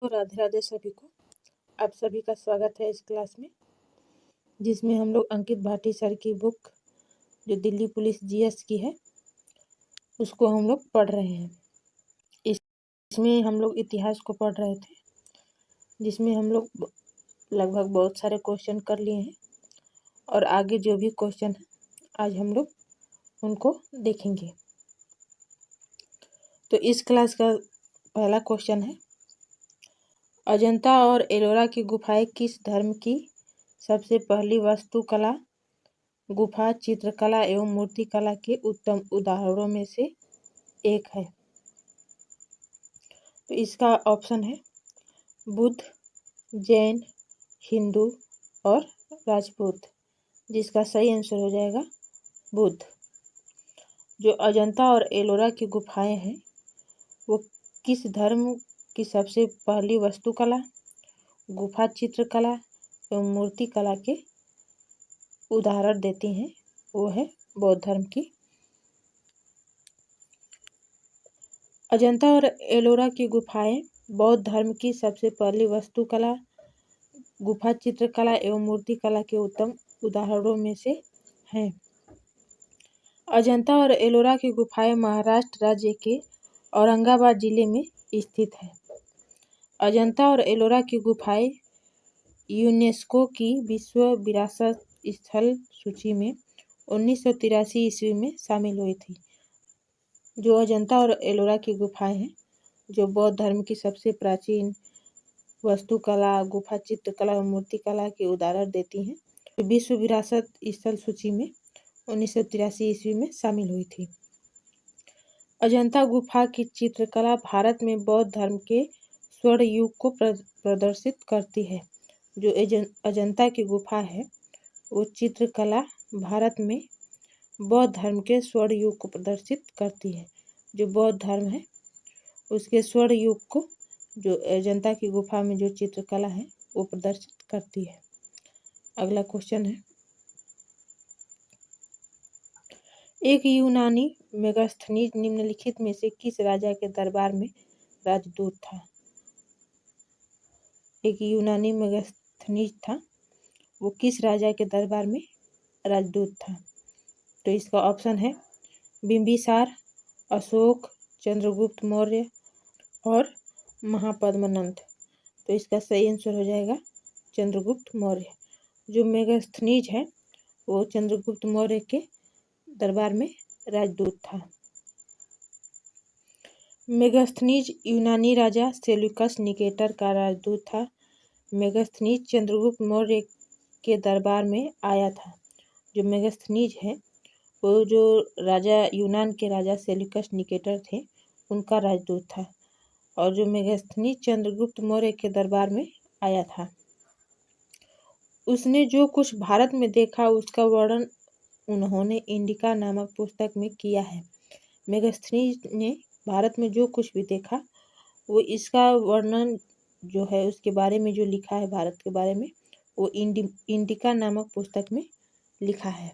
राधे राधे सभी को। आप सभी का स्वागत है इस क्लास में, जिसमें हम लोग अंकित भाटी सर की बुक जो दिल्ली पुलिस जीएस की है उसको हम लोग पढ़ रहे हैं। इसमें हम लोग इतिहास को पढ़ रहे थे, जिसमें हम लोग लगभग बहुत सारे क्वेश्चन कर लिए हैं और आगे जो भी क्वेश्चन है आज हम लोग उनको देखेंगे। तो इस क्लास का पहला क्वेश्चन है, अजंता और एलोरा की गुफाएं किस धर्म की सबसे पहली वास्तुकला, गुफा चित्रकला एवं मूर्तिकला के उत्तम उदाहरणों में से एक है? तो इसका ऑप्शन है बुद्ध, जैन, हिंदू और राजपूत, जिसका सही आंसर हो जाएगा बुद्ध। जो अजंता और एलोरा की गुफाएं हैं वो किस धर्म की सबसे पहली वास्तुकला, गुफा चित्रकला एवं मूर्तिकला के उदाहरण देती हैं? वो है बौद्ध धर्म की। अजंता और एलोरा की गुफाएं बौद्ध धर्म की सबसे पहली वास्तुकला, गुफा चित्रकला एवं मूर्तिकला के उत्तम उदाहरणों में से हैं। अजंता और एलोरा की गुफाएं महाराष्ट्र राज्य के औरंगाबाद जिले में स्थित है। अजंता और एलोरा की गुफाएं यूनेस्को की विश्व विरासत स्थल सूची में 1983 ईस्वी में शामिल हुई थी। जो अजंता और एलोरा की गुफाएं हैं जो बौद्ध धर्म की सबसे प्राचीन वास्तुकला, गुफा चित्रकला और मूर्तिकला के उदाहरण देती हैं, विश्व विरासत स्थल सूची में 1983 ईस्वी में शामिल हुई थी। अजंता गुफा की चित्रकला भारत में बौद्ध धर्म के स्वर्ण युग को प्रदर्शित करती है। जो अजंता की गुफा है वो चित्रकला भारत में बौद्ध धर्म के स्वर्ण युग को प्रदर्शित करती है। जो बौद्ध धर्म है उसके स्वर्ण युग को जो अजंता की गुफा में जो चित्रकला है वो प्रदर्शित करती है। अगला क्वेश्चन है, एक यूनानी मेगास्थनीज निम्नलिखित में से किस राजा के दरबार में राजदूत था? एक यूनानी मेगास्थनीज था, वो किस राजा के दरबार में राजदूत था? तो इसका ऑप्शन है बिंबिसार, अशोक, चंद्रगुप्त मौर्य और महापद्मनंद। तो इसका सही आंसर हो जाएगा चंद्रगुप्त मौर्य। जो मेगास्थनीज है वो चंद्रगुप्त मौर्य के दरबार में राजदूत था। मेगास्थनीज यूनानी राजा सेल्यूकस निकेटर का राजदूत था। मेगास्थनीज चंद्रगुप्त मौर्य के दरबार में आया था। जो मेगास्थनीज है वो जो राजा यूनान के राजा सेल्यूकस निकेटर थे उनका राजदूत था और जो मेगास्थनीज चंद्रगुप्त मौर्य के दरबार में आया था। उसने जो कुछ भारत में देखा उसका वर्णन उन्होंने इंडिका नामक पुस्तक में किया है। मेगास्थनीज ने भारत में जो कुछ भी देखा वो इसका वर्णन जो है उसके बारे में जो लिखा है भारत के बारे में वो इंडिका नामक पुस्तक में लिखा है।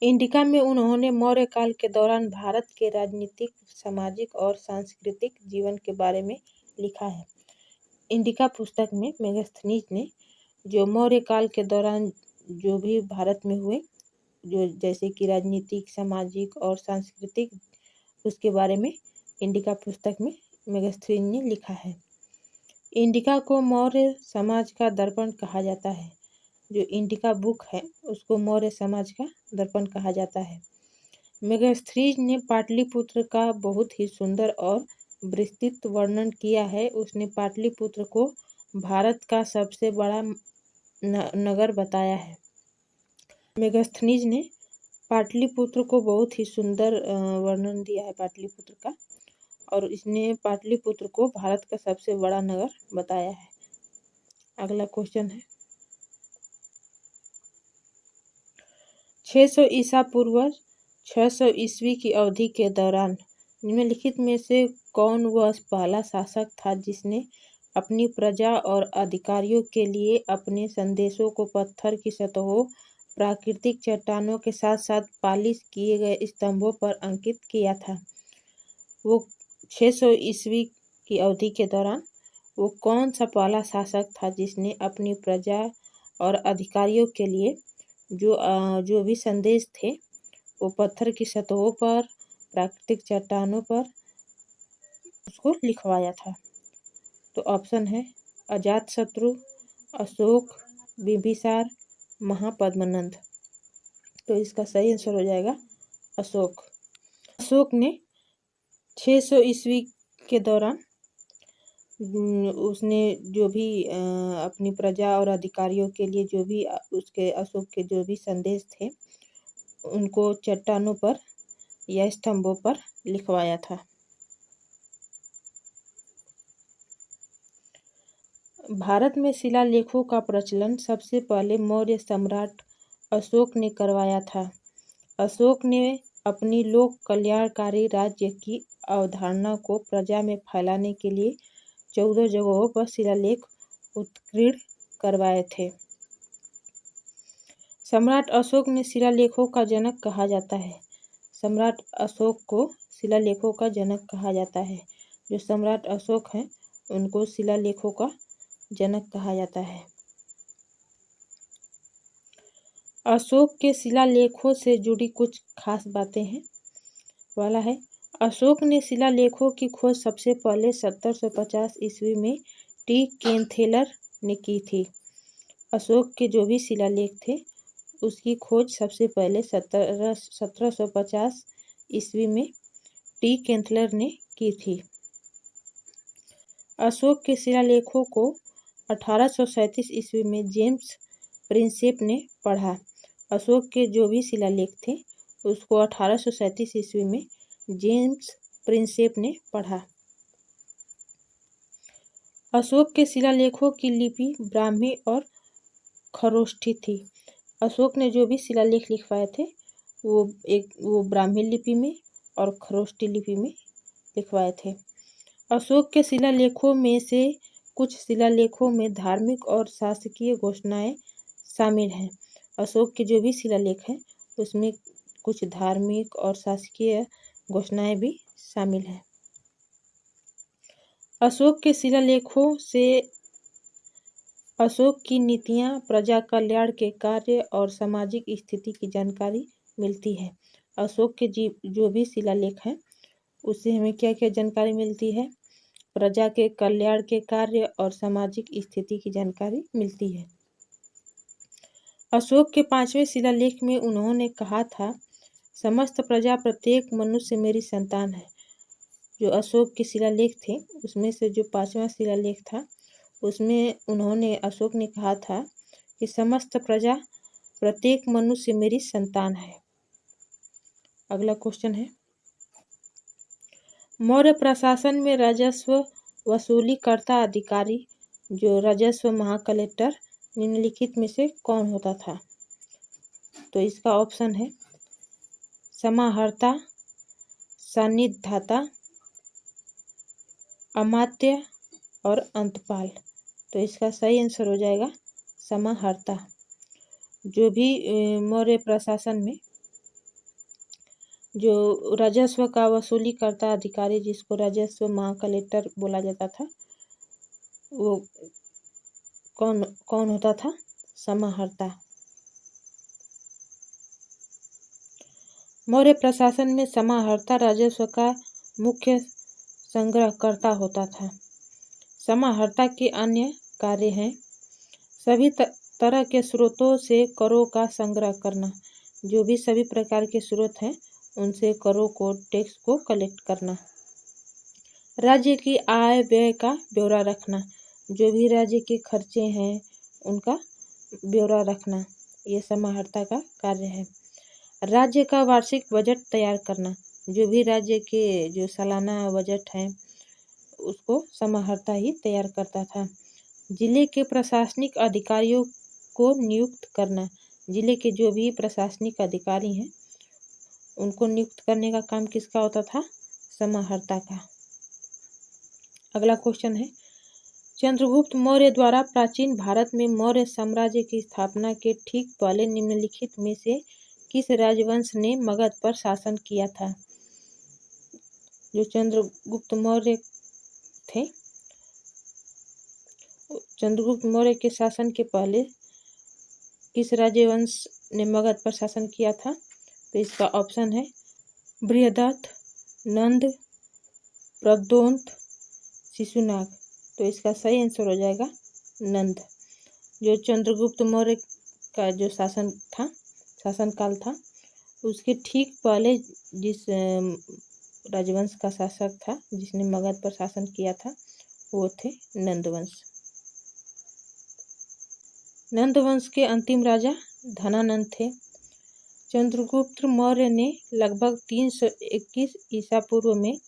इंडिका में उन्होंने मौर्य काल के दौरान भारत के राजनीतिक, सामाजिक और सांस्कृतिक जीवन के बारे में लिखा है। इंडिका पुस्तक में मेगास्थनीज ने जो मौर्य काल के दौरान जो भी भारत में हुए जो जैसे कि राजनीतिक, सामाजिक और सांस्कृतिक उसके बारे में इंडिका पुस्तक में मेगास्थनीज ने लिखा है। इंडिका को मौर्य समाज का दर्पण कहा जाता है। जो इंडिका बुक है उसको मौर्य समाज का दर्पण कहा जाता है। मेगास्थनीज ने पाटलिपुत्र का बहुत ही सुंदर और विस्तृत वर्णन किया है। उसने पाटलिपुत्र को भारत का सबसे बड़ा नगर बताया है। मेगास्थनीज ने पाटलिपुत्र को बहुत ही सुंदर वर्णन दिया है पाटलिपुत्र का और इसने पाटलिपुत्र को भारत का सबसे बड़ा नगर बताया है। अगला क्वेश्चन है, 600 ईसा पूर्व 600 ईस्वी की अवधि के दौरान निम्नलिखित में से कौन वह पहला शासक था जिसने अपनी प्रजा और अधिकारियों के लिए अपने संदेशों को पत्थर की सतहों, प्राकृतिक चट्टानों के साथ साथ पालिश किए गए स्तंभों पर अंकित किया था? वो 600 ईस्वी की अवधि के दौरान वो कौन सा पहला शासक था जिसने अपनी प्रजा और अधिकारियों के लिए जो भी संदेश थे वो पत्थर की सतहों पर, प्राकृतिक चट्टानों पर उसको लिखवाया था। तो ऑप्शन है अजातशत्रु, अशोक, बिंबिसार, महापद्मनंद। तो इसका सही आंसर हो जाएगा अशोक। अशोक ने 600 ईस्वी के दौरान उसने जो भी अपनी प्रजा और अधिकारियों के लिए जो भी उसके अशोक के जो भी संदेश थे उनको चट्टानों पर या स्तंभों पर लिखवाया था। भारत में शिलालेखों का प्रचलन सबसे पहले मौर्य सम्राट अशोक ने करवाया था। अशोक ने अपनी लोक कल्याणकारी राज्य की अवधारणा को प्रजा में फैलाने के लिए 14 जगहों पर शिलालेख उत्कीर्ण करवाए थे। सम्राट अशोक ने शिलालेखों का जनक कहा जाता है। सम्राट अशोक को शिलालेखों का जनक कहा जाता है। जो सम्राट अशोक हैं उनको शिलालेखों का जनक कहा जाता है। अशोक के शिलालेखों से जुड़ी कुछ खास बातें हैं। वाला है अशोक ने शिलालेखों की खोज सबसे पहले 1750 ईस्वी में टी केंथेलर ने की थी। अशोक के जो भी शिलालेख थे उसकी खोज सबसे पहले 1750 ईस्वी में टी केंथेलर ने की थी। अशोक के शिलालेखों को 1837 ईस्वी में जेम्स प्रिंसेप ने पढ़ा। अशोक के जो भी शिलालेख थे उसको 1837 ईस्वी में जेम्स प्रिंसेप ने पढ़ा। अशोक के शिलालेखों की लिपि ब्राह्मी और खरोष्ठी थी। अशोक ने जो भी शिलालेख लिखवाए थे वो ब्राह्मी लिपि में और खरोष्ठी लिपि में लिखवाए थे। अशोक के शिलालेखों में से कुछ शिलालेखों में धार्मिक और शासकीय घोषणाएं शामिल हैं। अशोक के जो भी शिलालेख हैं उसमें कुछ धार्मिक और शासकीय घोषणाएं भी शामिल हैं। अशोक के शिलालेखों से अशोक की नीतियां, प्रजा कल्याण के कार्य और सामाजिक स्थिति की जानकारी मिलती है। अशोक के जो भी शिलालेख हैं उससे हमें क्या क्या जानकारी मिलती है? प्रजा के कल्याण के कार्य और सामाजिक स्थिति की जानकारी मिलती है। अशोक के 5वें शिलालेख में उन्होंने कहा था, समस्त प्रजा प्रत्येक मनुष्य मेरी संतान है। जो अशोक के शिलालेख थे उसमें से जो 5वां शिलालेख था उसमें अशोक ने कहा था कि समस्त प्रजा प्रत्येक मनुष्य मेरी संतान है। अगला क्वेश्चन है, मौर्य प्रशासन में राजस्व वसूलीकर्ता अधिकारी जो राजस्व महाकलेक्टर निम्नलिखित में से कौन होता था? तो इसका ऑप्शन है समाहर्ता, सानिध्याता, अमात्य और अंतपाल। तो इसका सही आंसर हो जाएगा समाहर्ता। जो भी मौर्य प्रशासन में जो राजस्व का वसूली करता अधिकारी जिसको राजस्व महाकलेक्टर बोला जाता था वो कौन होता था? समाहर्ता। मौर्य प्रशासन में समाहर्ता राजस्व का मुख्य संग्रहकर्ता होता था। समाहर्ता के अन्य कार्य हैं सभी तरह के स्रोतों से करों का संग्रह करना। जो भी सभी प्रकार के स्रोत हैं उनसे करों को, टैक्स को कलेक्ट करना। राज्य की आय व्यय का ब्यौरा रखना। जो भी राज्य के खर्चे हैं उनका ब्यौरा रखना, ये समाहर्ता का कार्य है। राज्य का वार्षिक बजट तैयार करना। जो भी राज्य के जो सालाना बजट हैं उसको समाहर्ता ही तैयार करता था। जिले के प्रशासनिक अधिकारियों को नियुक्त करना। जिले के जो भी प्रशासनिक अधिकारी हैं उनको नियुक्त करने का काम किसका होता था? समाहर्ता का। अगला क्वेश्चन है, चंद्रगुप्त मौर्य द्वारा प्राचीन भारत में मौर्य साम्राज्य की स्थापना के ठीक पहले निम्नलिखित में से किस राजवंश ने मगध पर शासन किया था? जो चंद्रगुप्त मौर्य थे चंद्रगुप्त मौर्य के शासन के पहले किस राजवंश ने मगध पर शासन किया था? तो इसका ऑप्शन है बृहदत्त, नंद, प्रद्योत, शिशुनाग। तो इसका सही आंसर हो जाएगा नंद। जो चंद्रगुप्त मौर्य का जो शासनकाल था उसके ठीक पहले जिस राजवंश का शासक था जिसने मगध पर शासन किया था वो थे नंदवंश। नंदवंश के अंतिम राजा धनानंद थे। चंद्रगुप्त मौर्य ने लगभग 321 ईसा पूर्व में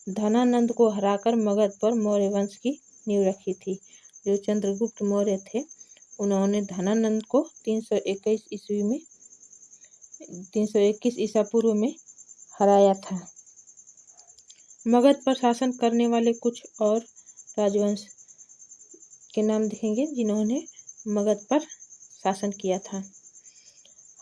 धनानंद को हराकर मगध पर मौर्य वंश की नींव रखी थी। जो चंद्रगुप्त मौर्य थे उन्होंने धनानंद को 321 ईसा पूर्व में हराया था। मगध पर शासन करने वाले कुछ और राजवंश के नाम देखेंगे जिन्होंने मगध पर शासन किया था।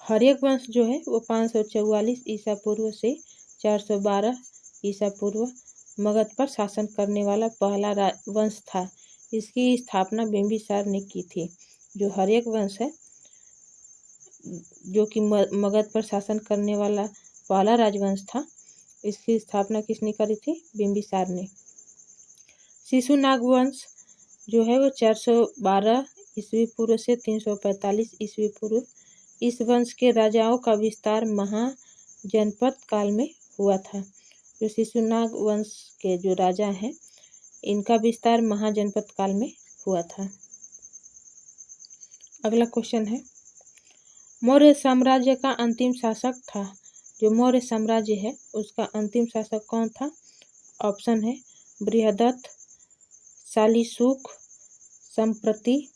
हर्यक वंश जो है वो 544 ईसा पूर्व से 412 ईसा पूर्व मगध पर शासन करने वाला पहला वंश था। इसकी स्थापना बिंबिसार ने की थी। जो हर्यक वंश है जो कि मगध पर शासन करने वाला पहला राजवंश था, इसकी स्थापना किसने करी थी? बिंबिसार ने। शिशुनाग वंश जो है वो 412 ईस्वी पूर्व से 345 ईस्वी पूर्व, इस वंश के राजाओं का विस्तार महाजनपद काल में हुआ था। जो शिशुनाग वंश के जो राजा हैं इनका विस्तार महाजनपद काल में हुआ था। अगला क्वेश्चन है मौर्य साम्राज्य का अंतिम शासक था। जो मौर्य साम्राज्य है उसका अंतिम शासक कौन था? ऑप्शन है बृहदत्त, शालीशुक, संप्रति,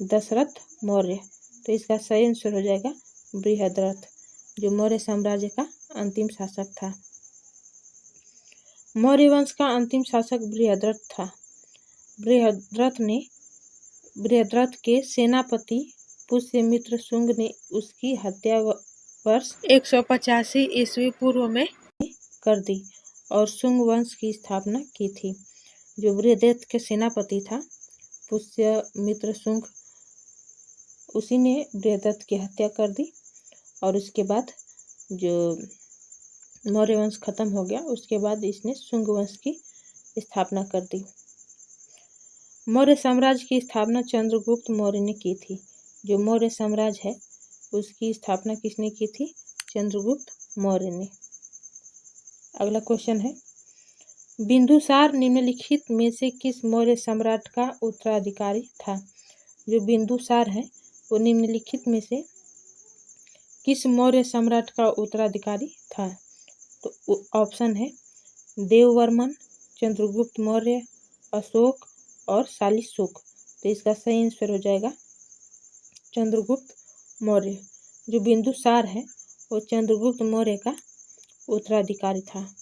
दशरथ मौर्य। तो इसका सही आंसर हो जाएगा बृहदरथ, जो मौर्य साम्राज्य का अंतिम शासक था। मौर्य वंश का अंतिम शासक बृहदरथ था। बृहदरथ के सेनापति पुष्यमित्र शुंग ने उसकी हत्या वर्ष 185 ईस्वी पूर्व में कर दी और शुंग वंश की स्थापना की थी। जो बृहदरथ के सेनापति था पुष्यमित्र शुंग, उसी ने बृहदरथ की हत्या कर दी और उसके बाद जो मौर्य वंश खत्म हो गया उसके बाद इसने शुंग वंश की स्थापना कर दी। मौर्य साम्राज्य की स्थापना चंद्रगुप्त मौर्य ने की थी। जो मौर्य साम्राज्य है उसकी स्थापना किसने की थी? चंद्रगुप्त मौर्य ने। अगला क्वेश्चन है बिंदुसार निम्नलिखित में से किस मौर्य सम्राट का उत्तराधिकारी था? जो बिंदुसार है वो निम्नलिखित में से किस मौर्य सम्राट का उत्तराधिकारी था? तो ऑप्शन है देववर्मन, चंद्रगुप्त मौर्य, अशोक और शालीशुक। तो इसका सही आंसर हो जाएगा चंद्रगुप्त मौर्य। जो बिंदुसार है वो चंद्रगुप्त मौर्य का उत्तराधिकारी था।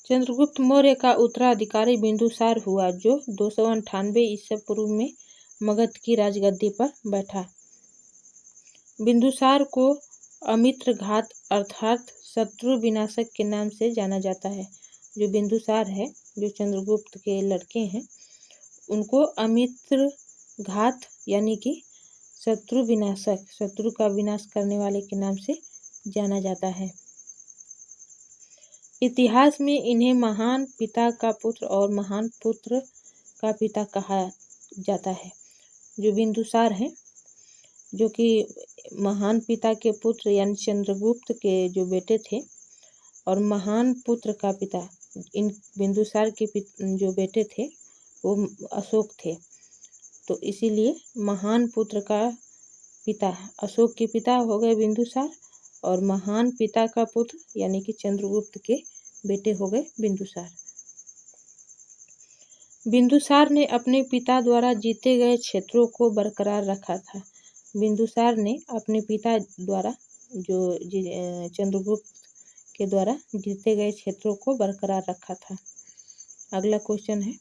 चंद्रगुप्त मौर्य का उत्तराधिकारी बिंदुसार हुआ जो 298 ईसा पूर्व में मगध की राजगद्दी पर बैठा। बिंदुसार को अमित्र घात अर्थात शत्रु विनाशक के नाम से जाना जाता है। जो बिंदुसार है जो चंद्रगुप्त के लड़के हैं उनको अमित्र घात यानी कि शत्रु विनाशक, शत्रु का विनाश करने वाले के नाम से जाना जाता है। इतिहास में इन्हें महान पिता का पुत्र और महान पुत्र का पिता कहा जाता है। जो बिंदुसार हैं जो कि महान पिता के पुत्र यानी चंद्रगुप्त के जो बेटे थे और महान पुत्र का पिता, इन बिंदुसार के जो बेटे थे वो अशोक थे। तो इसीलिए महान पुत्र का पिता, अशोक के पिता हो गए बिंदुसार और महान पिता का पुत्र यानी कि चंद्रगुप्त के बेटे हो गए बिंदुसार। बिंदुसार ने अपने पिता द्वारा जीते गए क्षेत्रों को बरकरार रखा था। बिंदुसार ने अपने पिता द्वारा जो चंद्रगुप्त के द्वारा जीते गए क्षेत्रों को बरकरार रखा था। अगला क्वेश्चन है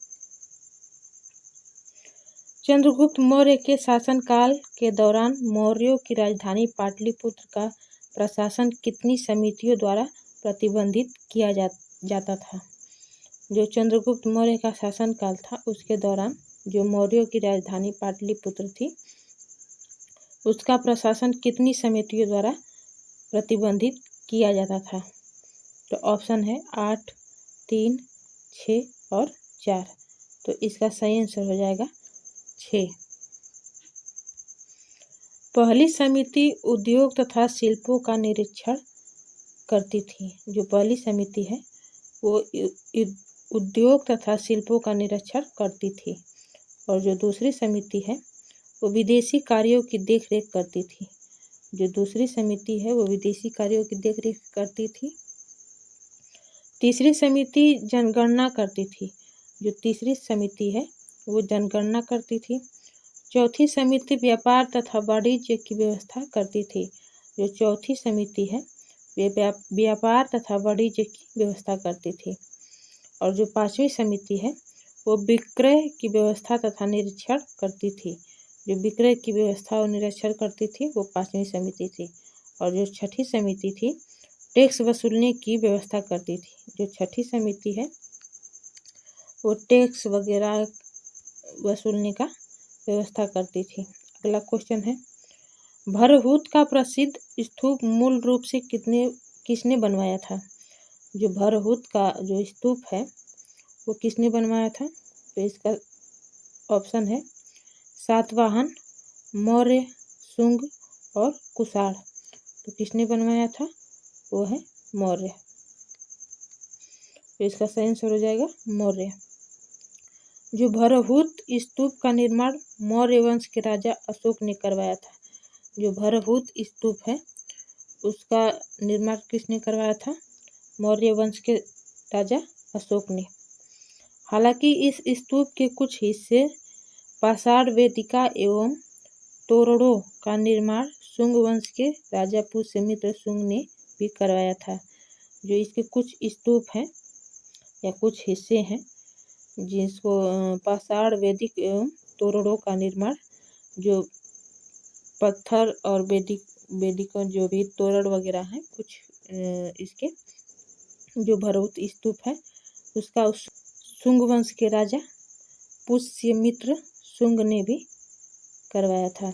चंद्रगुप्त मौर्य के शासनकाल के दौरान मौर्यों की राजधानी पाटलिपुत्र का प्रशासन कितनी समितियों द्वारा प्रबंधित किया जाता था? जो चंद्रगुप्त मौर्य का शासनकाल था उसके दौरान जो मौर्यों की राजधानी पाटलिपुत्र थी उसका प्रशासन कितनी समितियों द्वारा प्रतिबंधित किया जाता था? तो ऑप्शन है 8, 3, 6 और 4। तो इसका सही आंसर हो जाएगा 6। पहली समिति उद्योग तथा शिल्पों का निरीक्षण करती थी। जो पहली समिति है वो उद्योग तथा शिल्पों का निरीक्षण करती थी और जो दूसरी समिति है वो विदेशी कार्यों की देखरेख करती थी। जो दूसरी समिति है वो विदेशी कार्यों की देखरेख करती थी। तीसरी समिति जनगणना करती थी। जो तीसरी समिति है वो जनगणना करती थी। चौथी समिति व्यापार तथा वाणिज्य की व्यवस्था करती थी। जो चौथी समिति है व्यापार तथा वाणिज्य की व्यवस्था करती थी। और जो पांचवी समिति है वो विक्रय की व्यवस्था तथा निरीक्षण करती थी। जो विक्रय की व्यवस्था और निरीक्षण करती थी वो पांचवी समिति थी। और जो छठी समिति थी टैक्स वसूलने की व्यवस्था करती थी। जो छठी समिति है वो टैक्स वगैरह वसूलने का व्यवस्था करती थी। अगला क्वेश्चन है भरहुत का प्रसिद्ध स्तूप मूल रूप से किसने बनवाया था? जो भरहुत का जो स्तूप है वो किसने बनवाया था? तो इसका ऑप्शन है सातवाहन, मौर्य, शुंग और कुषाण। तो किसने बनवाया था? वो है मौर्य। तो इसका सही आंसर हो जाएगा मौर्य। जो भरहुत स्तूप का निर्माण मौर्य वंश के राजा अशोक ने करवाया था। जो भरहुत स्तूप है उसका निर्माण किसने करवाया था? मौर्य वंश के राजा अशोक ने। हालांकि इस स्तूप के कुछ हिस्से पाषाण वेदिका एवं तोरणों का निर्माण शुंग वंश के राजा पुष्यमित्र शुंग ने भी करवाया था। जो इसके कुछ स्तूप हैं या कुछ हिस्से हैं जिसको पाषाण वेदिक एवं तोरणों का निर्माण जो पत्थर और वेदिक जो भी तोरण वगैरह हैं कुछ इसके जो भरहुत स्तूप है उसका शुंग वंश के राजा पुष्यमित्र शुंग ने भी करवाया था।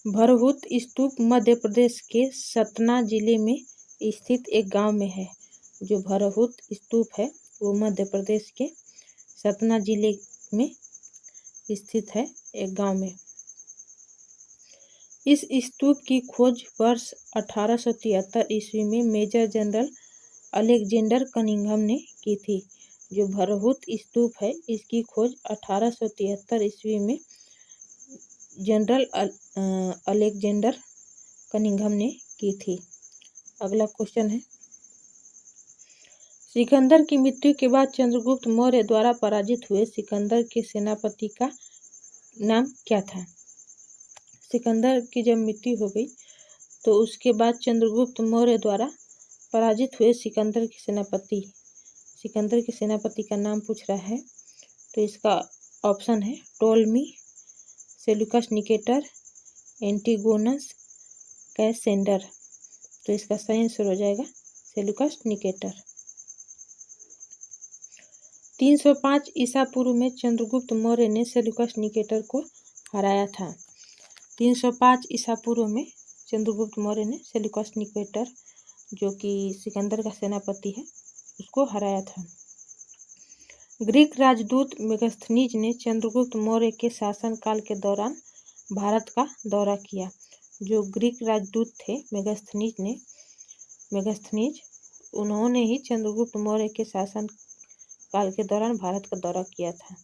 भरहुत स्तूप मध्य प्रदेश के सतना जिले में स्थित एक गांव में है। जो भरहुत स्तूप है वो मध्य प्रदेश के सतना जिले में स्थित है एक गांव में। इस स्तूप की खोज वर्ष 1873 ईस्वी में मेजर जनरल अलेक्जेंडर कनिंघम ने की थी। जो भरहुत स्तूप है इसकी खोज 1873 ईस्वी में जनरल अलेक्जेंडर कनिंघम ने की थी। अगला क्वेश्चन है सिकंदर की मृत्यु के बाद चंद्रगुप्त मौर्य द्वारा पराजित हुए सिकंदर के सेनापति का नाम क्या था? सिकंदर की जब मृत्यु हो गई तो उसके बाद चंद्रगुप्त मौर्य द्वारा पराजित हुए सिकंदर के सेनापति का नाम पूछ रहा है। तो इसका ऑप्शन है टोलमी, सेल्यूकस निकेटर, एंटीगोनस, कैसेंडर। तो इसका सही आंसर हो जाएगा सेल्यूकस निकेटर। 305 ईसा पूर्व में चंद्रगुप्त मौर्य ने सेल्यूकस निकेटर को हराया था। 305 ईसा पूर्व में चंद्रगुप्त मौर्य ने सेल्यूकस निकेटर जो कि सिकंदर का सेनापति है उसको हराया था। ग्रीक राजदूत मेगास्थनीज ने चंद्रगुप्त मौर्य के शासनकाल के दौरान भारत का दौरा किया। जो ग्रीक राजदूत थे मेगास्थनीज उन्होंने ही चंद्रगुप्त मौर्य के शासन काल के दौरान भारत का दौरा किया था।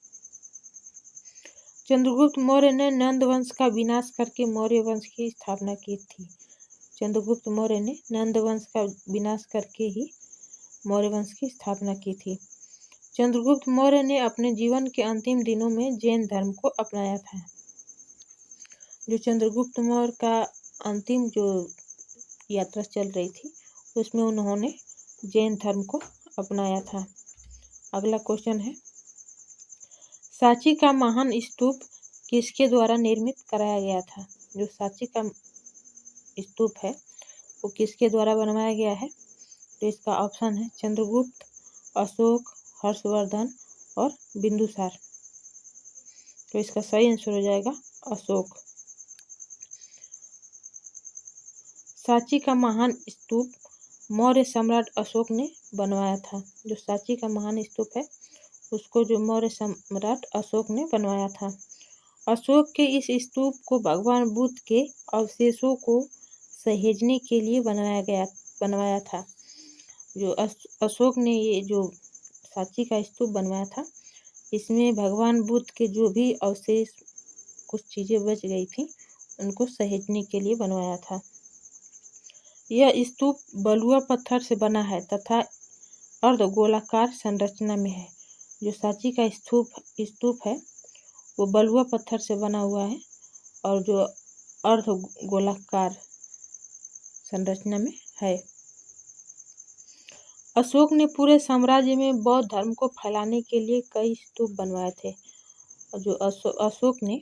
चंद्रगुप्त मौर्य ने नंद वंश का विनाश करके मौर्य वंश की स्थापना की थी। चंद्रगुप्त मौर्य ने नंद वंश का विनाश करके ही मौर्य वंश की स्थापना की थी। चंद्रगुप्त मौर्य ने अपने जीवन के अंतिम दिनों में जैन धर्म को अपनाया था। जो चंद्रगुप्त मौर्य का अंतिम जो यात्रा चल रही थी उसमें उन्होंने जैन धर्म को अपनाया था। अगला क्वेश्चन है सांची का महान स्तूप किसके द्वारा निर्मित कराया गया था? जो सांची का स्तूप है वो किसके द्वारा बनवाया गया है? तो इसका ऑप्शन है चंद्रगुप्त अशोक, हर्षवर्धन और बिंदुसार। तो इसका सही आंसर हो जाएगा अशोक। सांची का महान स्तूप मौर्य सम्राट अशोक ने बनवाया था। जो सांची का महान स्तूप है उसको जो मौर्य सम्राट अशोक ने बनवाया था। अशोक के इस स्तूप को भगवान बुद्ध के अवशेषों को सहेजने के लिए बनवाया था। जो अशोक ने ये जो सांची का स्तूप बनवाया था इसमें भगवान बुद्ध के जो भी अवशेष कुछ चीज़ें बच गई थी उनको सहेजने के लिए बनवाया था। यह स्तूप बलुआ पत्थर से बना है तथा अर्धगोलाकार संरचना में है। जो सांची का स्तूप है वो बलुआ पत्थर से बना हुआ है और जो अर्धगोलाकार संरचना में है। अशोक ने पूरे साम्राज्य में बौद्ध धर्म को फैलाने के लिए कई स्तूप बनवाए थे। और जो अशोक ने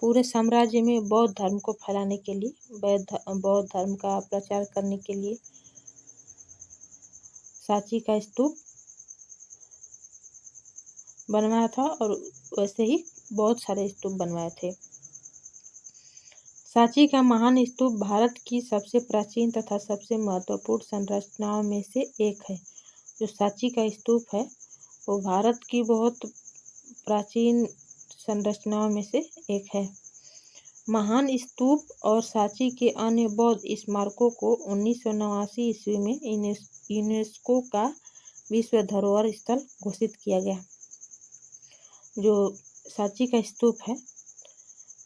पूरे साम्राज्य में बौद्ध धर्म को फैलाने के लिए बौद्ध धर्म का प्रचार करने के लिए सांची का स्तूप बनवाया था और वैसे ही बहुत सारे स्तूप बनवाए थे। सांची का महान स्तूप भारत की सबसे प्राचीन तथा सबसे महत्वपूर्ण संरचनाओं में से एक है। जो सांची का स्तूप है वो भारत की बहुत प्राचीन संरचनाओं में से एक है। महान स्तूप और सांची के अन्य बौद्ध स्मारकों को 1989 ईस्वी में यूनेस्को का विश्व धरोहर स्थल घोषित किया गया। जो सांची का स्तूप है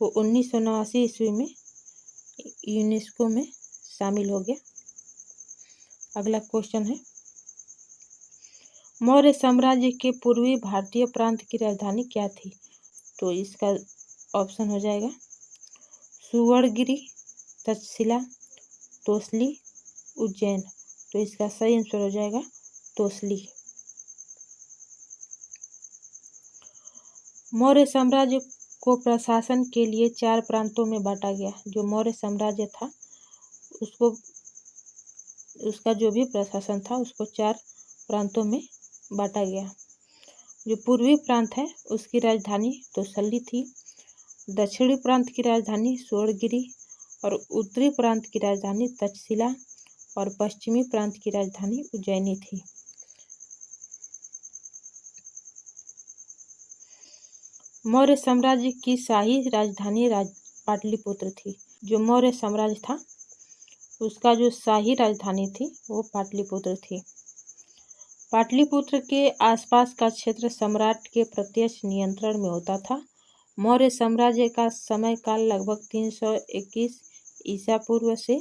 वो 1989 ईस्वी में यूनेस्को में शामिल हो गया। अगला क्वेश्चन है, मौर्य साम्राज्य के पूर्वी भारतीय प्रांत की राजधानी क्या थी? तो इसका ऑप्शन हो जाएगा सुवर्णगिरी, तक्षशिला, तोसली, उज्जैन। तो इसका सही आंसर हो जाएगा तोसली। मौर्य साम्राज्य को प्रशासन के लिए 4 प्रांतों में बांटा गया। जो मौर्य साम्राज्य था उसका जो भी प्रशासन था उसको 4 प्रांतों में बांटा गया। जो पूर्वी प्रांत है उसकी राजधानी तोसली थी, दक्षिणी प्रांत की राजधानी सुवर्णगिरी और उत्तरी प्रांत की राजधानी तक्षशिला और पश्चिमी प्रांत की राजधानी उज्जैनी थी। मौर्य साम्राज्य की शाही राजधानी पाटलिपुत्र थी। जो मौर्य साम्राज्य था उसका जो शाही राजधानी थी वो पाटलिपुत्र थी। पाटलिपुत्र के आसपास का क्षेत्र सम्राट के प्रत्यक्ष नियंत्रण में होता था। मौर्य साम्राज्य का समय काल लगभग 321 ईसा पूर्व से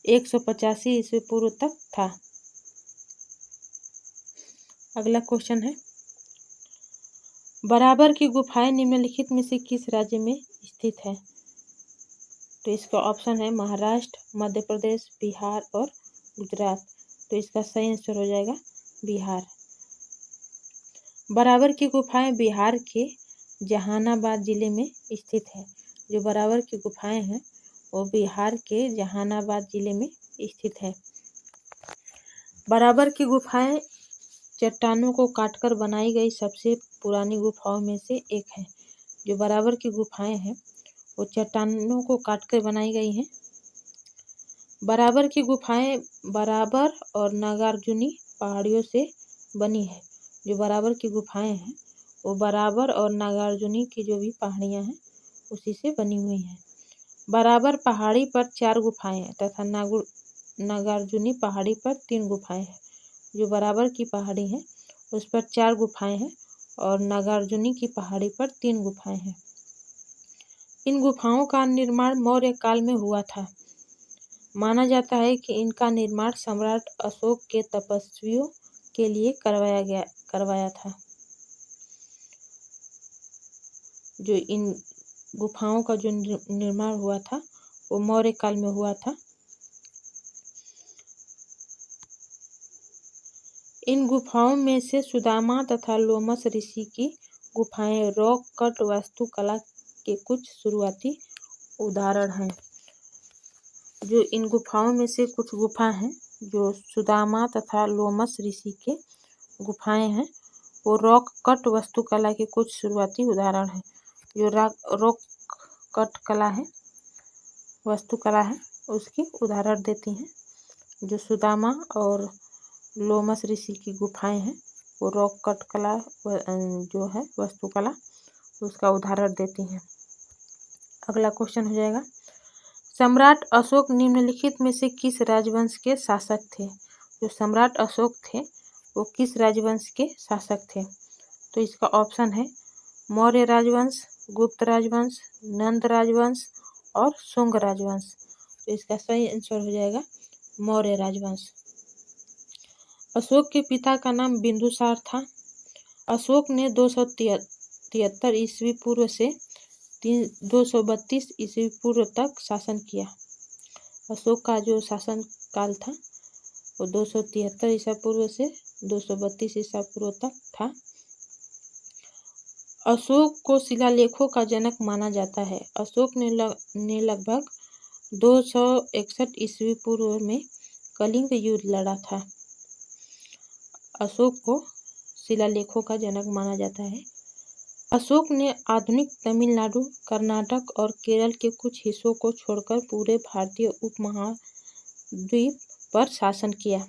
185 ईसा पूर्व तक था। अगला क्वेश्चन है, बराबर की गुफाएं निम्नलिखित में से किस राज्य में स्थित है? तो इसका ऑप्शन है महाराष्ट्र, मध्य प्रदेश, बिहार और गुजरात। तो इसका सही आंसर हो जाएगा बिहार। बराबर की गुफाएं बिहार के जहानाबाद जिले में स्थित है। जो बराबर की गुफाएं हैं वो बिहार के जहानाबाद जिले में स्थित है। बराबर की गुफाएं चट्टानों को काटकर बनाई गई सबसे पुरानी गुफाओं में से एक है। जो बराबर की गुफाएं हैं वो चट्टानों को काटकर बनाई गई हैं। बराबर की गुफाएं बराबर और नागार्जुनी पहाड़ियों से बनी है। जो बराबर की गुफाएं हैं वो बराबर और नागार्जुनी की जो भी पहाड़ियां हैं उसी से बनी हुई हैं। बराबर पहाड़ी पर 4 गुफाएं हैं तथा नागार्जुनी पहाड़ी पर 3 गुफाएं हैं। जो बराबर की पहाड़ी है उस पर 4 गुफाएं हैं और नागार्जुनी की पहाड़ी पर 3 गुफाएं हैं। इन गुफाओं का निर्माण मौर्य काल में हुआ था। माना जाता है कि इनका निर्माण सम्राट अशोक के तपस्वियों के लिए करवाया था। जो इन गुफाओं का जो निर्माण हुआ था वो मौर्य काल में हुआ था। इन गुफाओं में से सुदामा तथा लोमस ऋषि की गुफाएं रॉक कट वास्तुकला के कुछ शुरुआती उदाहरण हैं। जो इन गुफाओं में से कुछ गुफा हैं जो सुदामा तथा लोमस ऋषि के गुफाएं हैं वो रॉक कट वास्तुकला के कुछ शुरुआती उदाहरण हैं। जो रॉक कट कला है, वास्तुकला है, उसकी उदाहरण देती हैं। जो सुदामा और लोमस ऋषि की गुफाएं हैं वो रॉक कट कला जो है वास्तुकला उसका उदाहरण देती हैं। अगला क्वेश्चन हो जाएगा, सम्राट अशोक निम्नलिखित में से किस राजवंश के शासक थे? जो सम्राट अशोक थे वो किस राजवंश के शासक थे? तो इसका ऑप्शन है मौर्य राजवंश, गुप्त राजवंश, नंद राजवंश और शुंग राजवंश। तो इसका सही आंसर हो जाएगा मौर्य राजवंश। अशोक के पिता का नाम बिंदुसार था। अशोक ने 273 ईस्वी पूर्व से 232 ईस्वी पूर्व तक शासन किया। अशोक का जो शासन काल था वो 273 ईसा पूर्व से 232 ईसा पूर्व तक था। अशोक को शिलालेखों का जनक माना जाता है। अशोक ने लगभग 261 ईस्वी पूर्व में कलिंग युद्ध लड़ा था। अशोक को शिलालेखों का जनक माना जाता है। अशोक ने आधुनिक तमिलनाडु, कर्नाटक और केरल के कुछ हिस्सों को छोड़कर पूरे भारतीय उपमहाद्वीप पर शासन किया।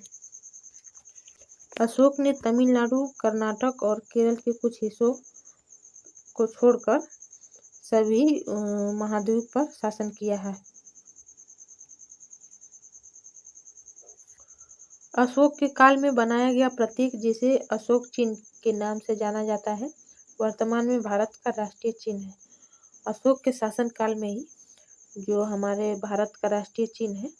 अशोक ने तमिलनाडु, कर्नाटक और केरल के कुछ हिस्सों को छोड़कर सभी महाद्वीप पर शासन किया है। अशोक के काल में बनाया गया प्रतीक, जिसे अशोक चिन्ह के नाम से जाना जाता है, वर्तमान में भारत का राष्ट्रीय चिन्ह है। अशोक के शासन काल में ही जो हमारे भारत का राष्ट्रीय चिन्ह है,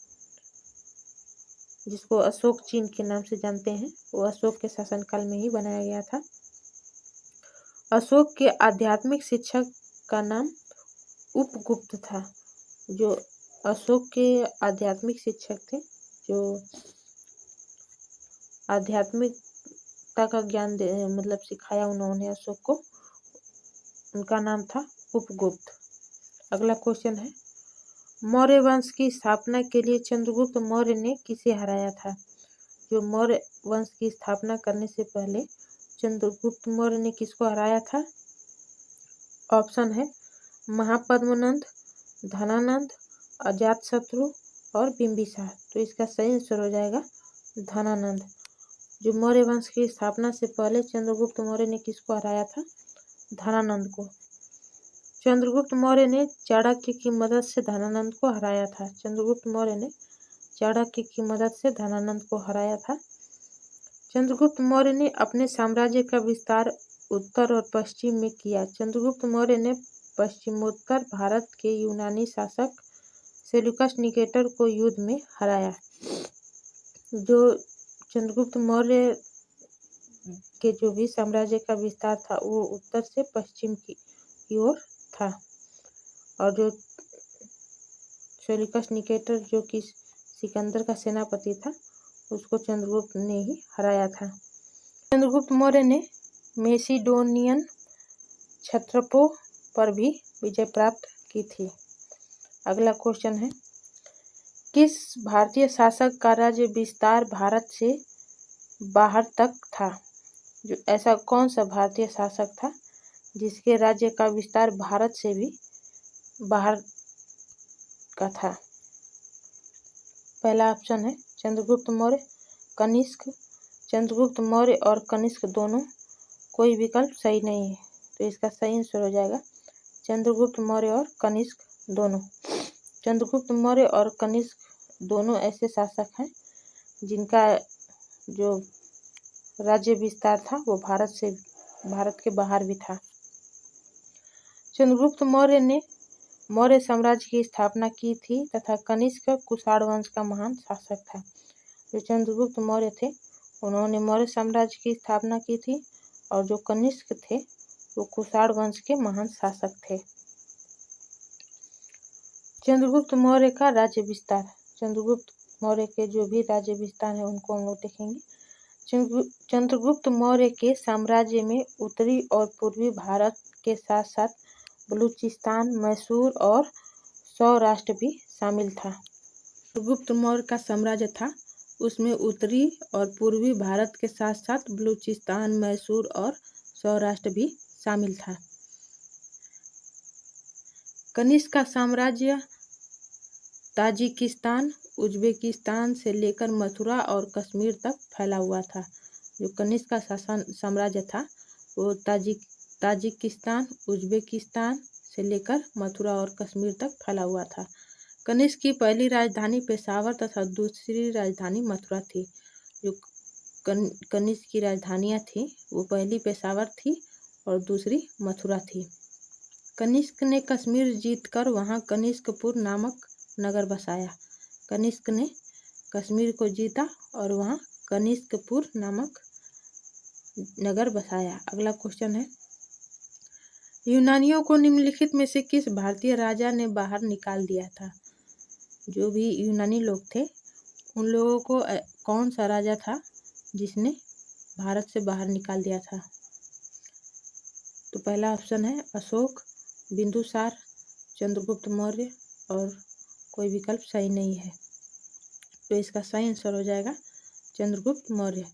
जिसको अशोक चिन्ह के नाम से जानते हैं, वो अशोक के शासन काल में ही बनाया गया था। अशोक के आध्यात्मिक शिक्षक का नाम उपगुप्त था। जो अशोक के आध्यात्मिक शिक्षक थे, जो आध्यात्मिकता का ज्ञान मतलब सिखाया उन्होंने अशोक को, उनका नाम था उपगुप्त। अगला क्वेश्चन है, मौर्य वंश की स्थापना के लिए चंद्रगुप्त मौर्य ने किसे हराया था? जो मौर्य वंश की स्थापना करने से पहले चंद्रगुप्त मौर्य ने किसको हराया था? ऑप्शन है महापद्मनंद, धनानंद, अजातशत्रु और बिंबिसार। तो इसका सही आंसर हो जाएगा धनानंद। जो मौर्य वंश की स्थापना से पहले चंद्रगुप्त मौर्य ने किसको हराया था? धनानंद को। चंद्रगुप्त मौर्य ने चाणक्य की मदद से धनानंद को हराया था। चंद्रगुप्त मौर्य ने चाणक्य की मदद से धनानंद को हराया था। चंद्रगुप्त मौर्य ने अपने साम्राज्य का विस्तार उत्तर और पश्चिम में किया। चंद्रगुप्त मौर्य ने पश्चिमोत्तर भारत के यूनानी शासक सेल्यूकस निकेटर को युद्ध में हराया। जो चंद्रगुप्त मौर्य के जो भी साम्राज्य का विस्तार था वो उत्तर से पश्चिम की ओर था, और जो सेल्यूकस निकेटर जो कि सिकंदर का सेनापति था, उसको चंद्रगुप्त ने ही हराया था। चंद्रगुप्त मौर्य ने मेसिडोनियन क्षत्रपों पर भी विजय प्राप्त की थी। अगला क्वेश्चन है, किस भारतीय शासक का राज्य विस्तार भारत से बाहर तक था? जो ऐसा कौन सा भारतीय शासक था जिसके राज्य का विस्तार भारत से भी बाहर का था? पहला ऑप्शन है चंद्रगुप्त मौर्य, कनिष्क। चंद्रगुप्त मौर्य और कनिष्क दोनों, कोई विकल्प सही नहीं है। तो इसका सही आंसर हो जाएगा चंद्रगुप्त मौर्य और कनिष्क दोनों। चंद्रगुप्त मौर्य और कनिष्क दोनों ऐसे शासक हैं जिनका जो राज्य विस्तार था वो भारत के बाहर भी था। चंद्रगुप्त मौर्य ने मौर्य साम्राज्य की स्थापना की थी तथा कनिष्क कुषाण वंश का महान शासक था। जो चंद्रगुप्त मौर्य थे उन्होंने मौर्य साम्राज्य की स्थापना की थी, और जो कनिष्क थे वो कुषाण वंश के महान शासक थे। चंद्रगुप्त मौर्य का राज्य विस्तार। चंद्रगुप्त मौर्य के जो भी राज्य विस्तार है उनको हम लोग देखेंगे। चंद्रगुप्त मौर्य के साम्राज्य में उत्तरी और पूर्वी भारत के साथ साथ बलूचिस्तान, मैसूर और सौराष्ट्र भी शामिल था। चंद्रगुप्त मौर्य का साम्राज्य था उसमें उत्तरी और पूर्वी भारत के साथ साथ बलूचिस्तान, मैसूर और सौराष्ट्र भी शामिल था। कनिष्क का साम्राज्य ताजिकिस्तान, उज्बेकिस्तान से लेकर मथुरा और कश्मीर तक फैला हुआ था। जो कनिष्क का साम्राज्य था वो ताजिकिस्तान, उज्बेकिस्तान से लेकर मथुरा और कश्मीर तक फैला हुआ था। कनिष्क की पहली राजधानी पेशावर तथा दूसरी राजधानी मथुरा थी। जो कनिष्क की राजधानियाँ थी वो पहली पेशावर थी और दूसरी मथुरा थी। कनिष्क ने कश्मीर जीतकर वहाँ कनिष्कपुर नामक नगर बसाया। कनिष्क ने कश्मीर को जीता और वहाँ कनिष्कपुर नामक नगर बसाया। अगला क्वेश्चन है, यूनानियों को निम्नलिखित में से किस भारतीय राजा ने बाहर निकाल दिया था? जो भी यूनानी लोग थे उन लोगों को कौन सा राजा था जिसने भारत से बाहर निकाल दिया था? तो पहला ऑप्शन है अशोक, बिंदुसार, चंद्रगुप्त मौर्य और कोई विकल्प सही नहीं है। तो इसका सही आंसर हो जाएगा चंद्रगुप्त मौर्य।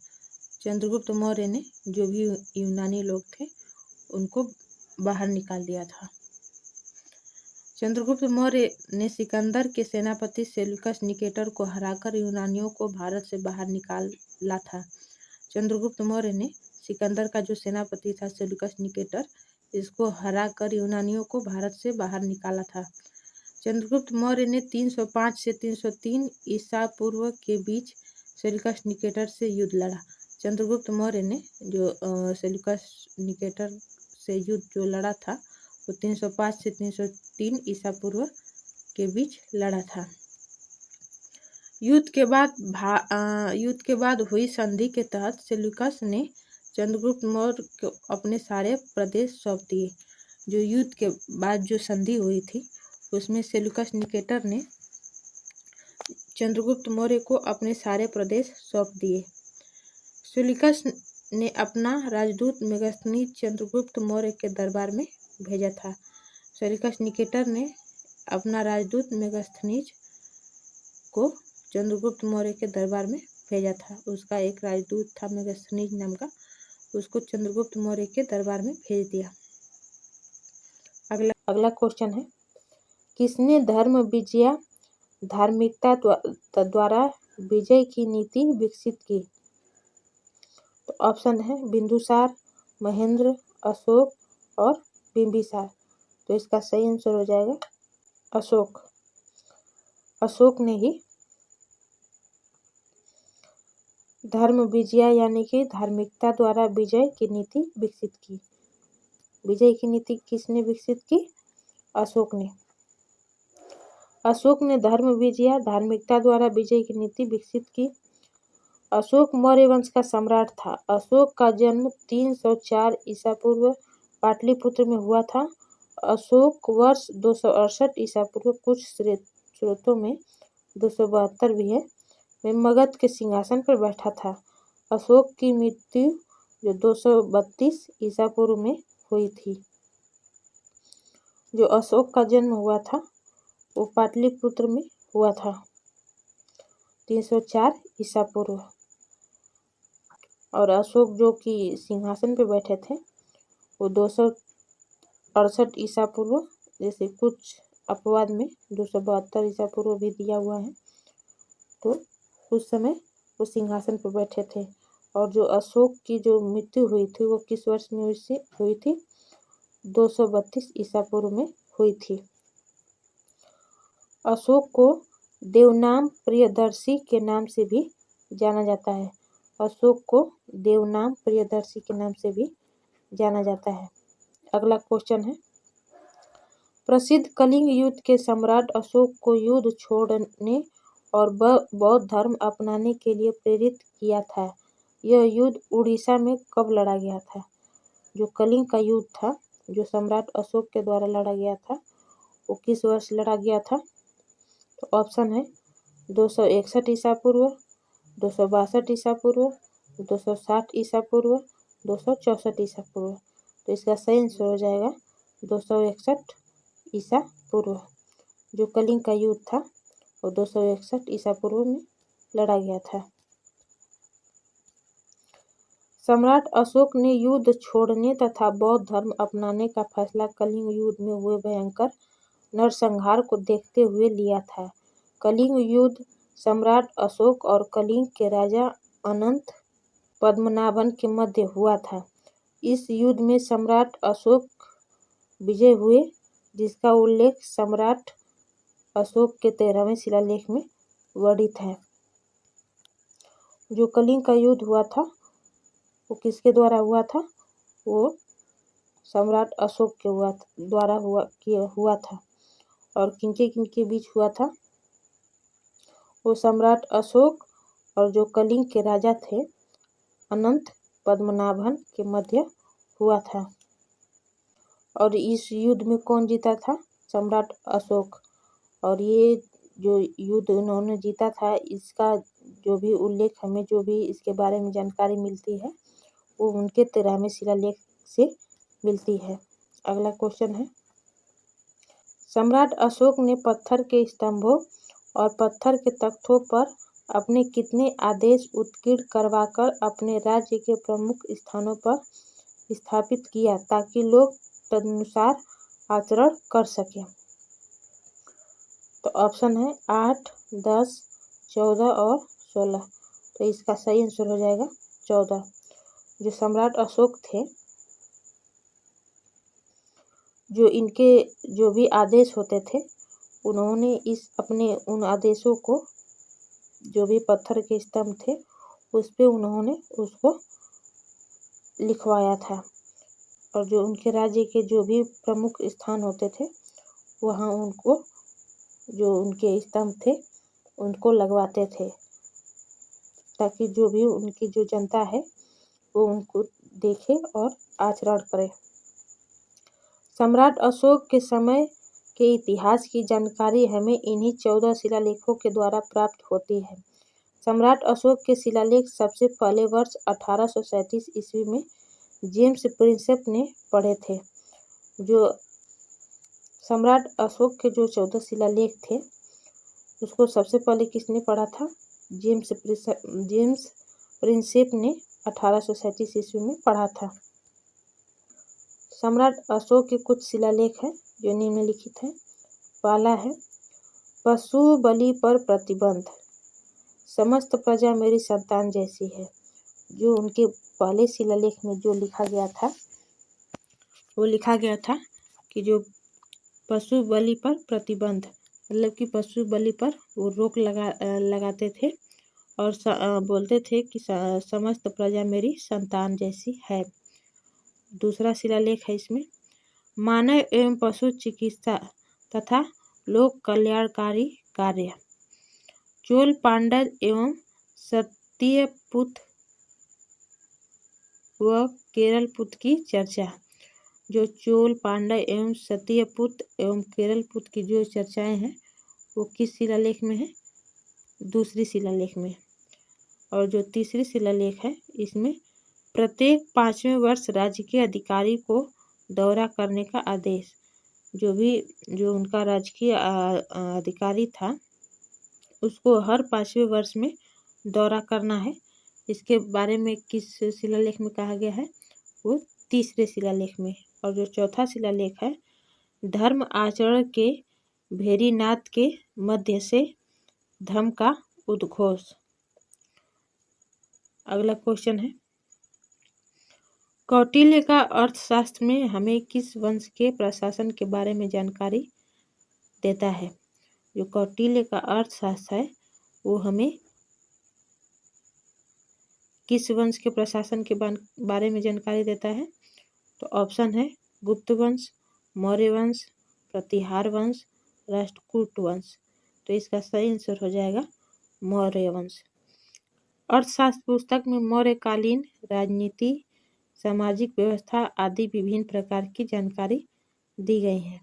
चंद्रगुप्त मौर्य ने जो भी यूनानी लोग थे उनको बाहर निकाल दिया था। चंद्रगुप्त मौर्य ने सिकंदर के सेनापति सेल्यूकस निकेटर को हराकर यूनानियों को भारत से बाहर निकाला था। चंद्रगुप्त मौर्य ने सिकंदर का जो सेनापति था सेल्यूकस निकेटर, इसको हराकर यूनानियों को भारत से बाहर निकाला था। चंद्रगुप्त मौर्य ने 305 से 303 ईसा पूर्व के बीच सेल्यूकस निकेटर से युद्ध लड़ा। चंद्रगुप्त मौर्य ने जो सेल्यूकस निकेटर से युद्ध जो लड़ा था वो 305 से 303 ईसा पूर्व के बीच लड़ा था। युद्ध के बाद हुई संधि के तहत सेल्यूकस ने चंद्रगुप्त मौर्य को अपने सारे प्रदेश सौंप दिए। जो युद्ध के बाद जो संधि हुई थी उसमें सेल्यूकस निकेटर ने चंद्रगुप्त मौर्य को अपने सारे प्रदेश सौंप दिए। सेल्यूकस ने अपना राजदूत मेगास्थनीज चंद्रगुप्त मौर्य के दरबार में भेजा था। सेल्यूकस निकेटर ने अपना राजदूत मेगास्थनीज को चंद्रगुप्त मौर्य के दरबार में भेजा था। उसका एक राजदूत था मेगास्थनीज नाम का, उसको चंद्रगुप्त मौर्य के दरबार में भेज दिया। अगला क्वेश्चन है, किसने धर्म विजया धार्मिकता द्वारा विजय की नीति विकसित की? तो ऑप्शन है बिंदुसार, महेंद्र, अशोक और बिंबिसार। तो इसका सही आंसर हो जाएगा अशोक। अशोक ने ही धर्म विजया यानी कि धार्मिकता द्वारा विजय की नीति विकसित की। विजय की नीति किसने विकसित की? अशोक ने। अशोक ने धर्म विजया धार्मिकता द्वारा विजय की नीति विकसित की। अशोक मौर्य वंश का सम्राट था। अशोक का जन्म 304 ईसा पूर्व पाटलिपुत्र में हुआ था। अशोक वर्ष 268 ईसा पूर्व, कुछ स्रोतों में 272 भी है, में मगध के सिंहासन पर बैठा था। अशोक की मृत्यु जो 232 ईसा पूर्व में हुई थी। जो अशोक का जन्म हुआ था वो पाटलिपुत्र में हुआ था 304 ईसा पूर्व। और अशोक जो कि सिंहासन पे बैठे थे वो 268 ईसा पूर्व, जैसे कुछ अपवाद में 272 ईसा पूर्व भी दिया हुआ है, तो उस समय वो सिंहासन पर बैठे थे। और जो अशोक की जो मृत्यु हुई थी वो किस वर्ष में हुई थी? 232 ईसा पूर्व में हुई थी। अशोक को देवनाम प्रियदर्शी के नाम से भी जाना जाता है। अशोक को देवनाम प्रियदर्शी के नाम से भी जाना जाता है। अगला क्वेश्चन है, प्रसिद्ध कलिंग युद्ध के सम्राट अशोक को युद्ध छोड़ने और बौद्ध धर्म अपनाने के लिए प्रेरित किया था। यह युद्ध उड़ीसा में कब लड़ा गया था? जो कलिंग का युद्ध था जो सम्राट अशोक के द्वारा लड़ा गया था वो किस वर्ष लड़ा गया था? तो ऑप्शन है 261 ईसा पूर्व, 262 ईसा पूर्व, 260 ईसा पूर्व, 264 ईसा पूर्व। तो इसका सही आंसर हो जाएगा 261 ईसा पूर्व। जो कलिंग का युद्ध था वो 261 ईसा पूर्व में लड़ा गया था। सम्राट अशोक ने युद्ध छोड़ने तथा बौद्ध धर्म अपनाने का फैसला कलिंग युद्ध में हुए भयंकर नरसंहार को देखते हुए लिया था। कलिंग युद्ध सम्राट अशोक और कलिंग के राजा अनंत पद्मनाभन के मध्य हुआ था। इस युद्ध में सम्राट अशोक विजय हुए, जिसका उल्लेख सम्राट अशोक के 13वें शिलालेख में वर्णित है। जो कलिंग का युद्ध हुआ था वो किसके द्वारा हुआ था? वो सम्राट अशोक के द्वारा हुआ था। और किनके बीच हुआ था? वो सम्राट अशोक और जो कलिंग के राजा थे अनंत पद्मनाभन के मध्य हुआ था। और इस युद्ध में कौन जीता था? सम्राट अशोक। और ये जो युद्ध उन्होंने जीता था, इसका जो भी उल्लेख हमें जो भी इसके बारे में जानकारी मिलती है वो उनके 13वें शिलालेख से मिलती है। अगला क्वेश्चन है, सम्राट अशोक ने पत्थर के स्तंभों और पत्थर के तख्तों पर अपने कितने आदेश उत्कीर्ण करवाकर अपने राज्य के प्रमुख स्थानों पर स्थापित किया ताकि लोग तदनुसार आचरण कर सकें? तो ऑप्शन है 8, 10, 14 और 16। तो इसका सही आंसर हो जाएगा 14। जो सम्राट अशोक थे, जो इनके जो भी आदेश होते थे उन्होंने अपने उन आदेशों को, जो भी पत्थर के स्तंभ थे उस पे उन्होंने उसको लिखवाया था। और जो उनके राज्य के जो भी प्रमुख स्थान होते थे वहाँ उनको, जो उनके स्तंभ थे उनको लगवाते थे ताकि जो भी उनकी जो जनता है वो उनको देखे और आचरण करे। सम्राट अशोक के समय के इतिहास की जानकारी हमें इन्हीं 14 शिलालेखों के द्वारा प्राप्त होती है। सम्राट अशोक के शिलालेख सबसे पहले वर्ष 1837 ईस्वी में जेम्स प्रिंसेप ने पढ़े थे। जो सम्राट अशोक के जो 14 शिलालेख थे उसको सबसे पहले किसने पढ़ा था? जेम्स प्रिंसेप ने 1837 ईस्वी में पढ़ा था। सम्राट अशोक के कुछ शिलालेख हैं जो निम्नलिखित हैं। पहला है पशु बलि पर प्रतिबंध, समस्त प्रजा मेरी संतान जैसी है। जो उनके पहले शिलालेख में जो लिखा गया था वो लिखा गया था कि जो पशु बलि पर प्रतिबंध, मतलब कि पशु बलि पर वो रोक लगाते थे और बोलते थे कि समस्त प्रजा मेरी संतान जैसी है। दूसरा शिलालेख है इसमें मानव एवं पशु चिकित्सा तथा लोक कल्याणकारी कार्य, चोल पांडव एवं सत्यपुत व केरलपुत की चर्चा। जो चोल पांडव एवं सत्यपुत एवं केरलपुत की जो चर्चाएं हैं वो किस शिलालेख में है? दूसरी शिलालेख में। और जो तीसरी शिलालेख है इसमें प्रत्येक 5वें वर्ष राज्य के अधिकारी को दौरा करने का आदेश। जो उनका राजकीय अधिकारी था उसको हर 5वें वर्ष में दौरा करना है। इसके बारे में किस शिलालेख में कहा गया है? वो तीसरे शिलालेख में। और जो चौथा शिलालेख है धर्म आचरण के भेरीनाथ के मध्य से धर्म का उद्घोष। अगला क्वेश्चन है कौटिल्य का अर्थशास्त्र में हमें किस वंश के प्रशासन के बारे में जानकारी देता है? जो कौटिल्य का अर्थशास्त्र है वो हमें किस वंश के प्रशासन के बारे में जानकारी देता है? तो ऑप्शन है गुप्त वंश, मौर्य वंश, प्रतिहार वंश, राष्ट्रकूट वंश। तो इसका सही आंसर हो जाएगा मौर्य वंश। अर्थशास्त्र पुस्तक में मौर्यकालीन राजनीति, सामाजिक व्यवस्था आदि विभिन्न प्रकार की जानकारी दी गई है।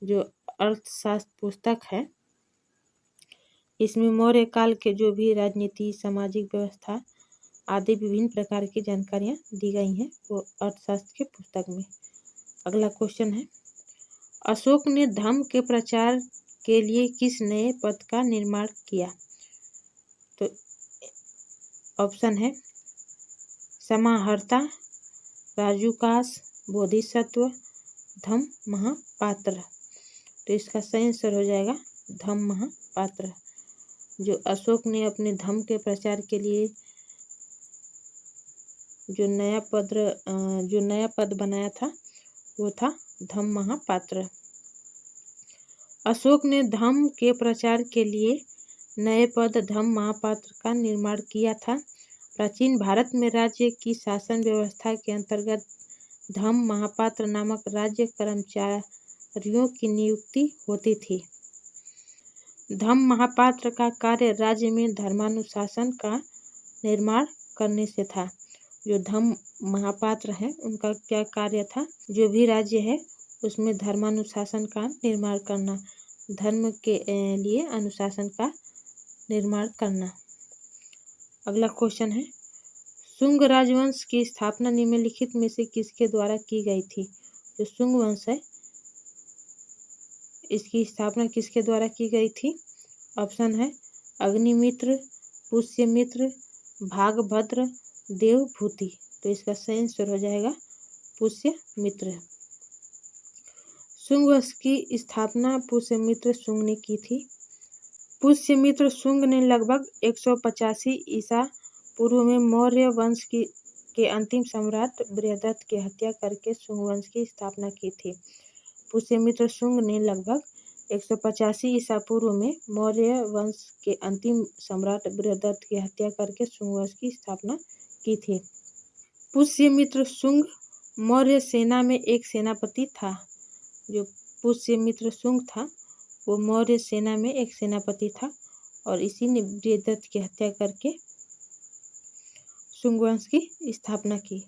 जो अर्थशास्त्र पुस्तक है इसमें मौर्य काल के जो भी राजनीति, सामाजिक व्यवस्था आदि विभिन्न प्रकार की जानकारियाँ दी गई हैं वो अर्थशास्त्र के पुस्तक में। अगला क्वेश्चन है अशोक ने धर्म के प्रचार के लिए किस नए पद का निर्माण किया? तो ऑप्शन है समाहर्ता, राजूकास, बोधिसत्व, धम्म महापात्र। तो इसका सही आंसर हो जाएगा धम्म महापात्र। जो अशोक ने अपने धम्म के प्रचार के लिए जो नया पद बनाया था वो था धम्म महापात्र। अशोक ने धम्म के प्रचार के लिए नए पद धम्म महापात्र का निर्माण किया था। प्राचीन भारत में राज्य की शासन व्यवस्था के अंतर्गत धम्म महापात्र नामक राज्य कर्मचारियों की नियुक्ति होती थी। धम्म महापात्र का कार्य राज्य में धर्मानुशासन का निर्माण करने से था। जो धम्म महापात्र हैं उनका क्या कार्य था? जो भी राज्य है उसमें धर्मानुशासन का निर्माण करना, धर्म के लिए अनुशासन का निर्माण करना। अगला क्वेश्चन है, शुंग राजवंश की स्थापना निम्नलिखित में से किसके द्वारा की गई थी? जो शुंग वंश है इसकी स्थापना किसके द्वारा की गई थी? ऑप्शन है अग्निमित्र, पुष्यमित्र, भागभद्र, देवभूति। तो इसका सही आंसर हो जाएगा पुष्यमित्र। शुंग वंश की स्थापना पुष्यमित्र शुंग ने की थी। पुष्यमित्र शुंग ने लगभग 185 ईसा पूर्व में मौर्य वंश के अंतिम सम्राट बृहद्रथ की हत्या करके शुंग वंश की स्थापना की थी। पुष्यमित्र शुंग ने लगभग 185 ईसा पूर्व में मौर्य वंश के अंतिम सम्राट बृहद्रथ की हत्या करके शुंग वंश की स्थापना की थी। पुष्यमित्र शुंग मौर्य सेना में एक सेनापति था। जो पुष्यमित्र शुंग था वो मौर्य सेना में एक सेनापति था और इसी ने बृहद्रथ की हत्या करके शुंग वंश की स्थापना की।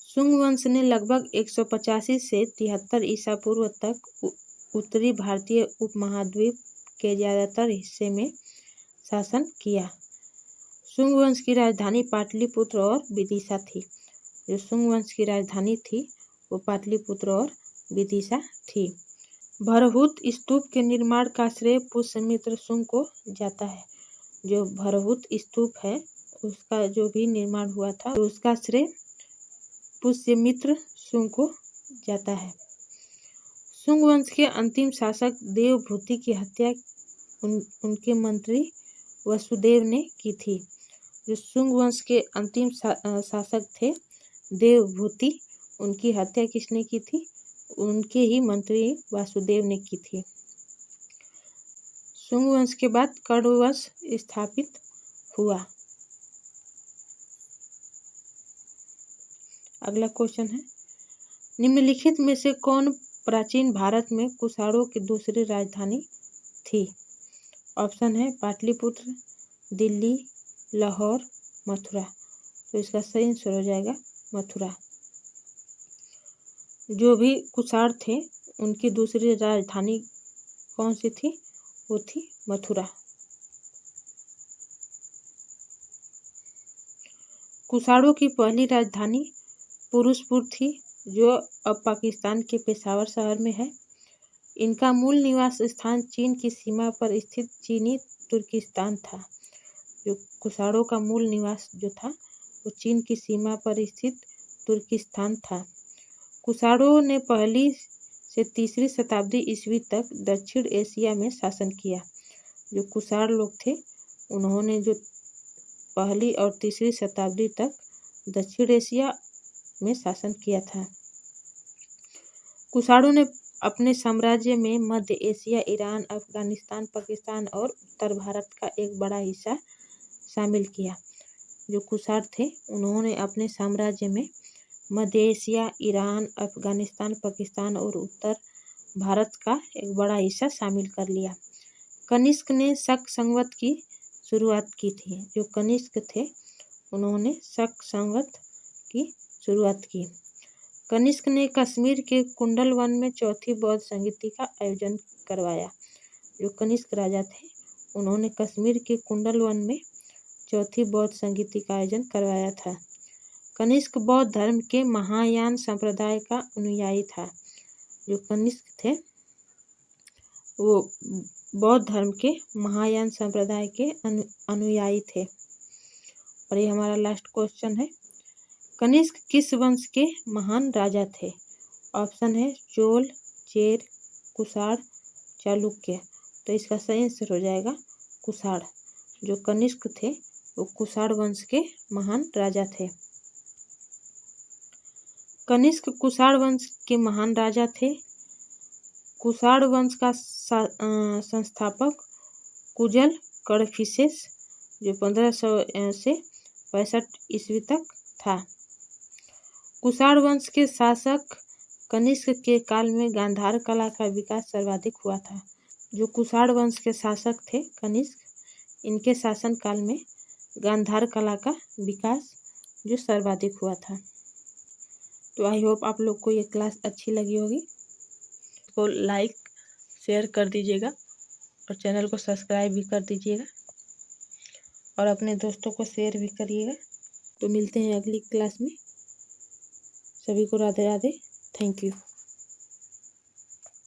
शुंग वंश ने लगभग 185 से 73 ईसा पूर्व तक उत्तरी भारतीय उपमहाद्वीप के ज्यादातर हिस्से में शासन किया। शुंग वंश की राजधानी पाटलिपुत्र और विदिशा थी। जो शुंग वंश की राजधानी थी वो पाटलिपुत्र और विदिशा थी। भरहुत स्तूप के निर्माण का श्रेय पुष्यमित्र शुंग को जाता है। जो भरहुत स्तूप है उसका जो भी निर्माण हुआ था तो उसका श्रेय पुष्यमित्र शुंग को जाता है। शुंग वंश के अंतिम शासक देवभूति की हत्या उनके मंत्री वसुदेव ने की थी। जो शुंग वंश के अंतिम शासक थे देवभूति, उनकी हत्या किसने की थी? उनके ही मंत्री वासुदेव ने की थी। शुंग वंश के बाद कण्व वंश स्थापित हुआ। अगला क्वेश्चन है, निम्नलिखित में से कौन प्राचीन भारत में कुषाणों की दूसरी राजधानी थी? ऑप्शन है पाटलिपुत्र, दिल्ली, लाहौर, मथुरा। तो इसका सही आंसर हो जाएगा मथुरा। जो भी कुषाण थे उनकी दूसरी राजधानी कौन सी थी? वो थी मथुरा। कुषाणों की पहली राजधानी पुरुषपुर थी जो अब पाकिस्तान के पेशावर शहर में है। इनका मूल निवास स्थान चीन की सीमा पर स्थित चीनी तुर्किस्तान था। जो कुषाणों का मूल निवास जो था वो चीन की सीमा पर स्थित तुर्किस्तान था। कुषाणों ने पहली से तीसरी शताब्दी ईस्वी तक दक्षिण एशिया में शासन किया। जो कुषाण लोग थे उन्होंने जो पहली और तीसरी शताब्दी तक दक्षिण एशिया में शासन किया था। कुषाणों ने अपने साम्राज्य में मध्य एशिया, ईरान, अफगानिस्तान, पाकिस्तान और उत्तर भारत का एक बड़ा हिस्सा शामिल किया। जो कुषाण थे उन्होंने अपने साम्राज्य में मध्य एशिया, ईरान, अफगानिस्तान, पाकिस्तान और उत्तर भारत का एक बड़ा हिस्सा शामिल कर लिया। कनिष्क ने शक संवत की शुरुआत की थी। जो कनिष्क थे उन्होंने शक संवत की शुरुआत की। कनिष्क ने कश्मीर के कुंडल वन में चौथी बौद्ध संगीति का आयोजन करवाया। जो कनिष्क राजा थे उन्होंने कश्मीर के कुंडल वन में चौथी बौद्ध संगीति का आयोजन करवाया था। कनिष्क बौद्ध धर्म के महायान संप्रदाय का अनुयायी था। जो कनिष्क थे वो बौद्ध धर्म के महायान संप्रदाय के अनुयायी थे। और ये हमारा लास्ट क्वेश्चन है, कनिष्क किस वंश के महान राजा थे? ऑप्शन है चोल, चेर, कुषाण, चालुक्य। तो इसका सही आंसर हो जाएगा कुषाण। जो कनिष्क थे वो कुषाण वंश के महान राजा थे। कनिष्क कुषाण वंश के महान राजा थे। कुषाण वंश का संस्थापक कुजल कडफिसेस, जो 1500 से 65 ईस्वी तक था। कुषाण वंश के शासक कनिष्क के काल में गांधार कला का विकास सर्वाधिक हुआ था। जो कुषाण वंश के शासक थे कनिष्क, इनके शासन काल में गांधार कला का विकास जो सर्वाधिक हुआ था। तो आई होप आप लोग को ये क्लास अच्छी लगी होगी। तो लाइक शेयर कर दीजिएगा और चैनल को सब्सक्राइब भी कर दीजिएगा और अपने दोस्तों को शेयर भी करिएगा। तो मिलते हैं अगली क्लास में। सभी को राधे राधे। Thank you.